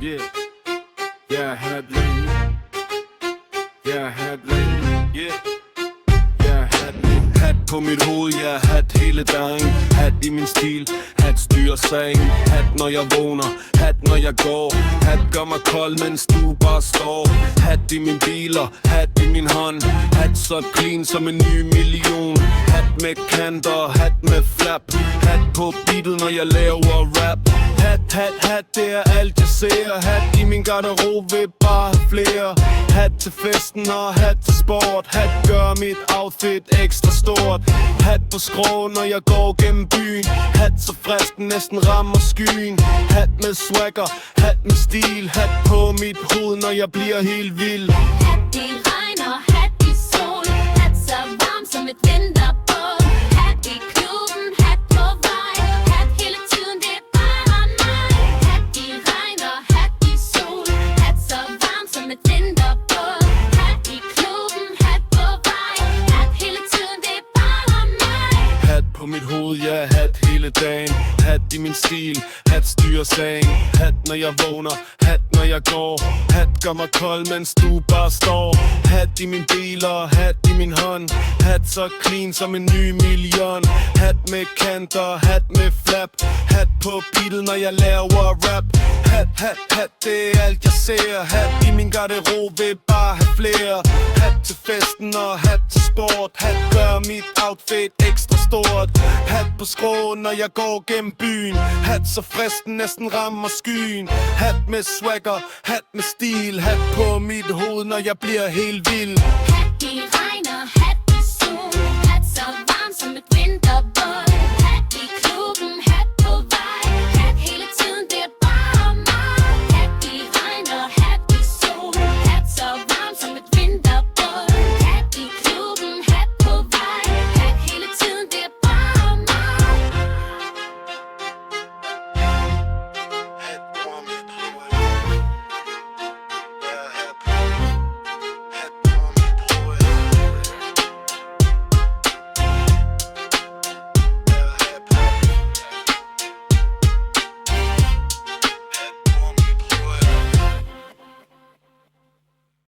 Yeah. Yeah, hat lady. Yeah, hat lady. Yeah. Yeah, hat lady. Hat på mit hoved, ja, hat hele dagen. Hat i min stil, hat styrer sagen. Hat når jeg vågner, hat når jeg går. Hat gør mig kold, mens du bare står. Hat i mine biler, hat i min hånd. Hat så clean som en ny million. Hat med kanter, hat med flap. Hat på beatet, når jeg laver rap. Hat, det er alt jeg ser. Hat i min garderobe, vil bare have flere. Hat til festen og hat til sport. Hat gør mit outfit ekstra stort. Hat på skrå, når jeg går gennem byen. Hat så frisk, næsten rammer skyen. Hat med swagger, hat med stil. Hat på mit hoved, når jeg bliver helt vild. Hat i regn og hat i sol. Hat så varm som et vinterbål. Hat i klubben, hat på vej. Hat hele tiden, det er bare mig. Hat i regn og hat i sol. Hat så varm som et vinterbål. Hat i klubben, hat på vej. Hat hele tiden, det er bare mig. Hat på mit hoved, ja, hat hele dagen. Hat i min stil, hat styrer sagen. Hat når jeg vågner, hat når jeg går. Hat gør mig kold, mens du bare står. Hat i min biler, hat i min hånd. Hat så clean som en ny million. Hat med kanter, hat med flap. Hat på beatet, når jeg laver rap. Hat, det er alt jeg ser. Hat i min garderobe, vil bare have flere. Hat til festen og hat til sport. Hat gør mit outfit ekstra stort. Hat på skrå, når jeg går gennem byen. Hat så frisk, næsten rammer skyen. Hat med swagger, hat med stil. Hat på mit hoved, når jeg bliver helt vild.